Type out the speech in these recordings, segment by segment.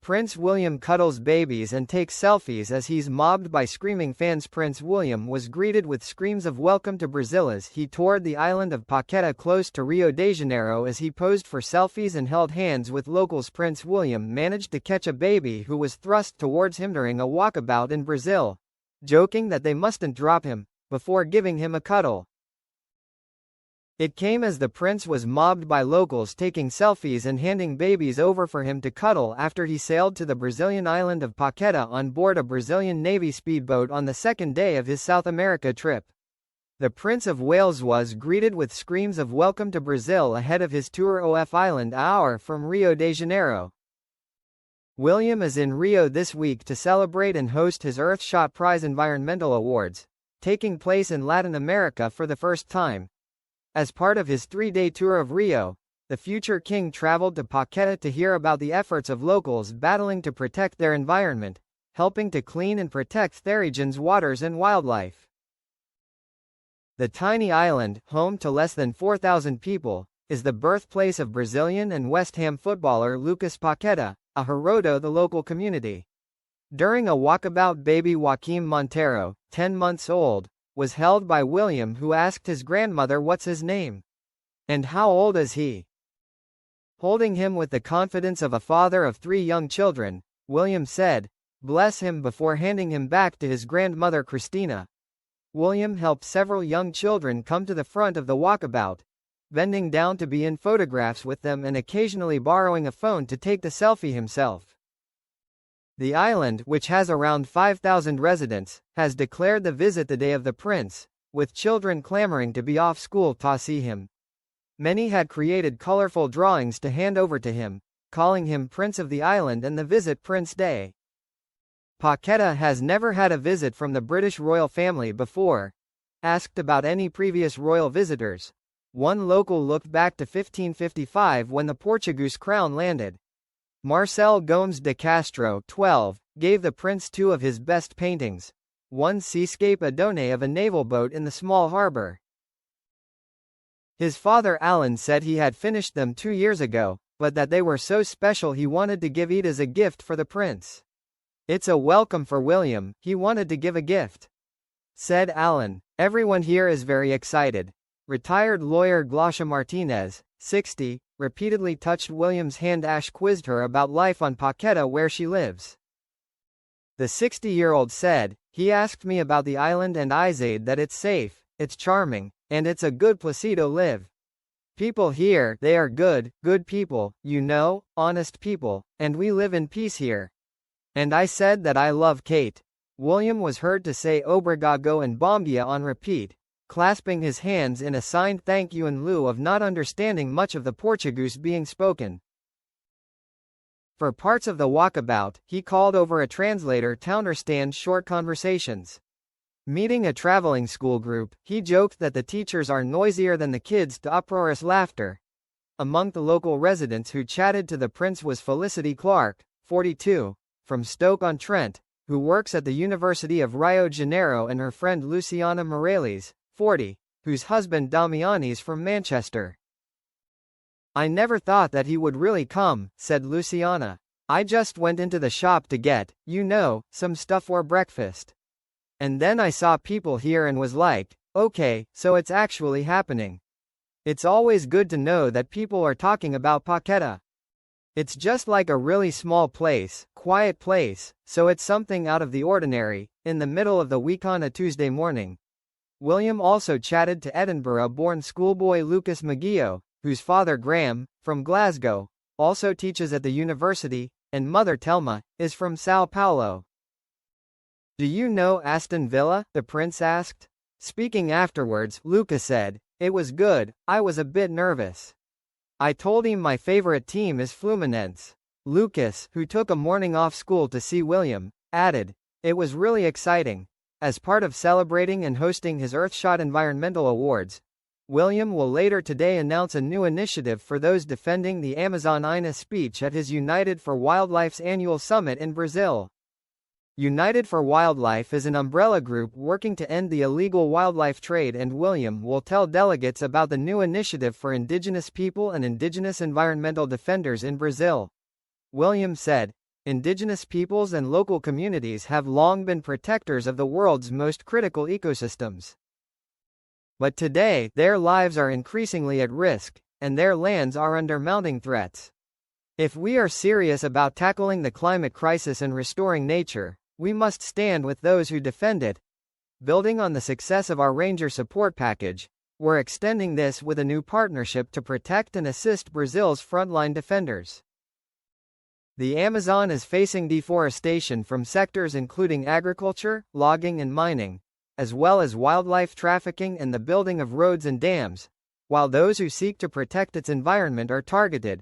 Prince William cuddles babies and takes selfies as he's mobbed by screaming fans. Prince William was greeted with screams of welcome to Brazil as he toured the island of Paqueta close to Rio de Janeiro as he posed for selfies and held hands with locals. Prince William managed to catch a baby who was thrust towards him during a walkabout in Brazil, joking that they mustn't drop him, before giving him a cuddle. It came as the prince was mobbed by locals taking selfies and handing babies over for him to cuddle after he sailed to the Brazilian island of Paqueta on board a Brazilian Navy speedboat on the second day of his South America trip. The Prince of Wales was greeted with screams of welcome to Brazil ahead of his tour of Island hour from Rio de Janeiro. William is in Rio this week to celebrate and host his Earthshot Prize Environmental Awards, taking place in Latin America for the first time. As part of his 3-day tour of Rio, the future king traveled to Paqueta to hear about the efforts of locals battling to protect their environment, helping to clean and protect the region's waters and wildlife. The tiny island, home to less than 4,000 people, is the birthplace of Brazilian and West Ham footballer Lucas Paqueta, a hero to the local community. During a walkabout, baby Joaquim Monteiro, 10 months old, was held by William, who asked his grandmother what's his name and how old is he. Holding him with the confidence of a father of 3 young children, William said, "Bless him," before handing him back to his grandmother Christina. William helped several young children come to the front of the walkabout, bending down to be in photographs with them and occasionally borrowing a phone to take the selfie himself. The island, which has around 5,000 residents, has declared the visit the day of the prince, with children clamoring to be off school to see him. Many had created colorful drawings to hand over to him, calling him Prince of the Island and the visit Prince Day. Paqueta has never had a visit from the British royal family before. Asked about any previous royal visitors, one local looked back to 1555 when the Portuguese crown landed. Marcel Gomes de Castro, 12, gave the prince 2 of his best paintings. One seascape Adone of a naval boat in the small harbor. His father Alan said he had finished them 2 years ago, but that they were so special he wanted to give it as a gift for the prince. "It's a welcome for William, he wanted to give a gift," said Alan. "Everyone here is very excited." Retired lawyer Glaucia Martinez, 60, repeatedly touched William's hand. Ash quizzed her about life on Paqueta where she lives. The 60-year-old said, "He asked me about the island and I said that it's safe, it's charming, and it's a good place to live. People here, they are good people, you know, honest people, and we live in peace here. And I said that I love Kate." William was heard to say obrigado and bom dia on repeat, clasping his hands in a signed thank you in lieu of not understanding much of the Portuguese being spoken. For parts of the walkabout, he called over a translator to understand short conversations. Meeting a traveling school group, he joked that the teachers are noisier than the kids to uproarious laughter. Among the local residents who chatted to the prince was Felicity Clark, 42, from Stoke-on-Trent, who works at the University of Rio de Janeiro, and her friend Luciana Morales, 40, whose husband Damiani's from Manchester. "I never thought that he would really come," said Luciana. "I just went into the shop to get, some stuff for breakfast. And then I saw people here and was like, okay, so it's actually happening. It's always good to know that people are talking about Paqueta. It's just like a really small place, quiet place, so it's something out of the ordinary, in the middle of the week on a Tuesday morning." William also chatted to Edinburgh-born schoolboy Lucas Maguio, whose father Graham, from Glasgow, also teaches at the university, and mother Telma, is from Sao Paulo. "Do you know Aston Villa?" the prince asked. Speaking afterwards, Lucas said, "It was good, I was a bit nervous. I told him my favorite team is Fluminense." Lucas, who took a morning off school to see William, added, "It was really exciting." As part of celebrating and hosting his Earthshot Environmental Awards, William will later today announce a new initiative for those defending the Amazon in a speech at his United for Wildlife's annual summit in Brazil. United for Wildlife is an umbrella group working to end the illegal wildlife trade, and William will tell delegates about the new initiative for indigenous people and indigenous environmental defenders in Brazil. William said, Indigenous peoples and local communities have long been protectors of the world's most critical ecosystems. But today, their lives are increasingly at risk, and their lands are under mounting threats. If we are serious about tackling the climate crisis and restoring nature, we must stand with those who defend it. Building on the success of our Ranger Support Package, we're extending this with a new partnership to protect and assist Brazil's frontline defenders. The Amazon is facing deforestation from sectors including agriculture, logging and mining, as well as wildlife trafficking and the building of roads and dams, while those who seek to protect its environment are targeted.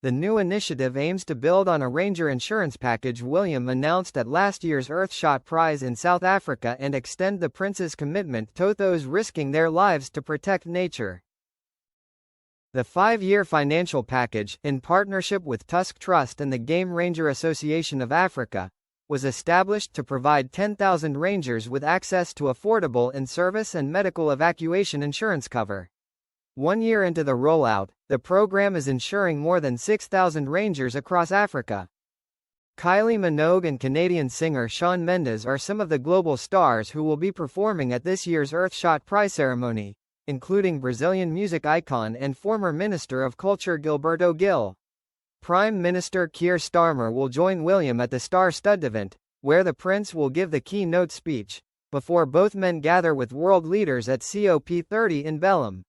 The new initiative aims to build on a Ranger insurance package William announced at last year's Earthshot Prize in South Africa and extend the prince's commitment to those risking their lives to protect nature. The 5-year financial package, in partnership with Tusk Trust and the Game Ranger Association of Africa, was established to provide 10,000 rangers with access to affordable in-service and medical evacuation insurance cover. 1 year into the rollout, the program is insuring more than 6,000 rangers across Africa. Kylie Minogue and Canadian singer Shawn Mendes are some of the global stars who will be performing at this year's Earthshot Prize ceremony, including Brazilian music icon and former Minister of Culture Gilberto Gil. Prime Minister Keir Starmer will join William at the star-studded event, where the prince will give the keynote speech, before both men gather with world leaders at COP30 in Belém.